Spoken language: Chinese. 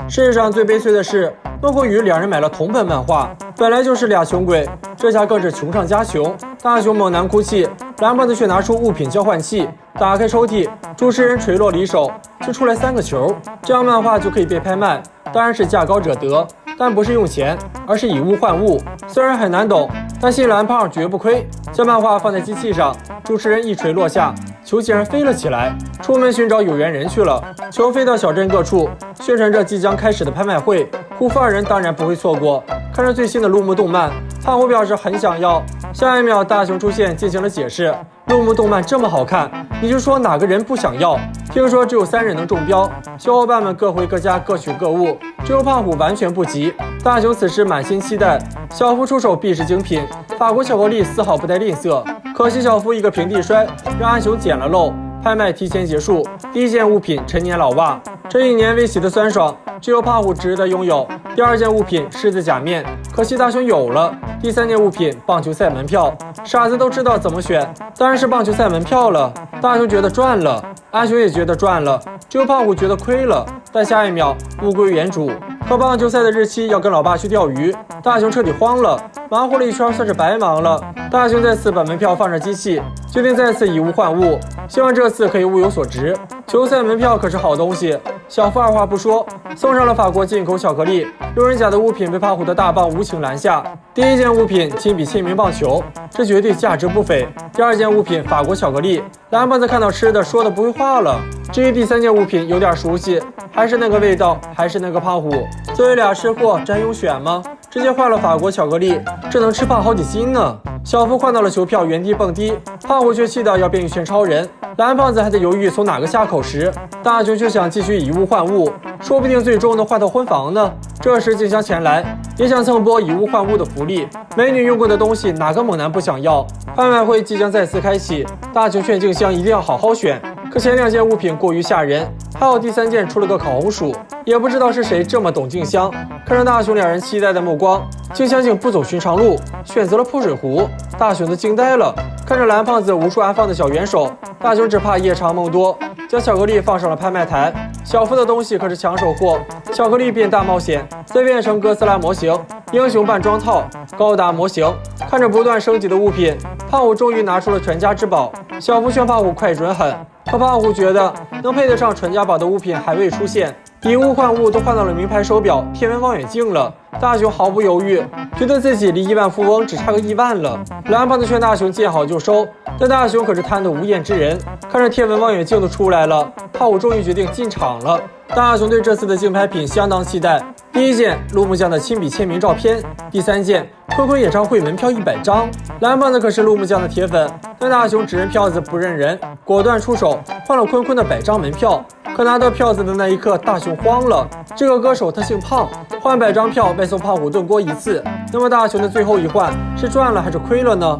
世界上最悲催的是，孟获宇两人买了同本漫画，本来就是俩穷鬼，这下更是穷上加穷。大雄猛然哭泣，蓝胖子却拿出物品交换器，打开抽屉，主持人垂落离手，就出来3个球，这样漫画就可以被拍卖，当然是价高者得。但不是用钱，而是以物换物。虽然很难懂，但信蓝胖绝不亏。将漫画放在机器上，主持人一锤落下，球竟然飞了起来，出门寻找有缘人去了。球飞到小镇各处，宣传着即将开始的拍卖会。虎父二人当然不会错过。看着最新的陆木动漫，胖虎表示很想要。下一秒，大雄出现进行了解释。陆木动漫这么好看，你就说哪个人不想要？听说只有3人能中标，小伙伴们各回各家各取各物，只有胖虎完全不急。大雄此时满心期待，小夫出手必是精品，法国巧克力丝毫不带吝啬。可惜小夫一个平地摔，让阿雄捡了漏。拍卖提前结束，第1件物品陈年老袜，这一年未洗的酸爽，只有胖虎值得拥有。第2件物品狮子假面，可惜大雄有了。第3件物品棒球赛门票，傻子都知道怎么选，当然是棒球赛门票了。大雄觉得赚了，阿雄也觉得赚了，只有胖虎觉得亏了。但下一秒物归原主，可棒球赛的日期要跟老爸去钓鱼，大雄彻底慌了，忙活了一圈算是白忙了。大雄再次把门票放上机器，决定再次以物换物，希望这次可以物有所值。球赛门票可是好东西，小夫二话不说送上了法国进口巧克力。路人甲的物品被胖虎的大棒无情拦下。第1件物品亲笔签名棒球，这绝对价值不菲。第2件物品法国巧克力，蓝胖子看到吃的说的不会话了。至于第3件物品有点熟悉，还是那个味道，还是那个胖虎。作为俩吃货，真用选吗？直接换了法国巧克力，这能吃胖好几斤呢。小夫换到了球票，原地蹦迪，胖虎却气到要变一拳超人。蓝胖子还在犹豫从哪个下口时，大雄却想继续以物换物，说不定最终能换到婚房呢。这时静香前来，也想蹭波以物换物的福利。美女用过的东西，哪个猛男不想要？拍卖会即将再次开启，大雄劝静香一定要好好选。可前2件物品过于吓人，还有第3件出了个烤红薯，也不知道是谁这么懂静香。看着大雄两人期待的目光，静香竟不走寻常路，选择了破水壶。大雄都惊呆了，看着蓝胖子无处安放的小圆手，大雄只怕夜长梦多，将巧克力放上了拍卖台。小夫的东西可是抢手货，巧克力变大冒险，再变成哥斯拉模型，英雄扮装套，高达模型。看着不断升级的物品，胖虎终于拿出了传家之宝。小夫劝胖虎快准狠，可胖虎觉得能配得上传家宝的物品还未出现，以物换物都换到了名牌手表、天文望远镜了。大雄毫不犹豫，觉得自己离亿万富翁只差个1万了。蓝胖子劝大雄见好就收，但大雄可是贪得无厌之人。看着天文望远镜都出来了，胖虎终于决定进场了。大雄对这次的竞拍品相当期待。第1件陆木匠的亲笔签名照片，第3件坤坤演唱会门票100张。蓝胖子可是陆木匠的铁粉，但大雄只认票子不认人，果断出手换了坤坤的100张门票。可拿到票子的那一刻，大雄慌了。这个歌手他姓胖，换100张票外送胖虎炖锅1次，那么大雄的最后一换是赚了还是亏了呢？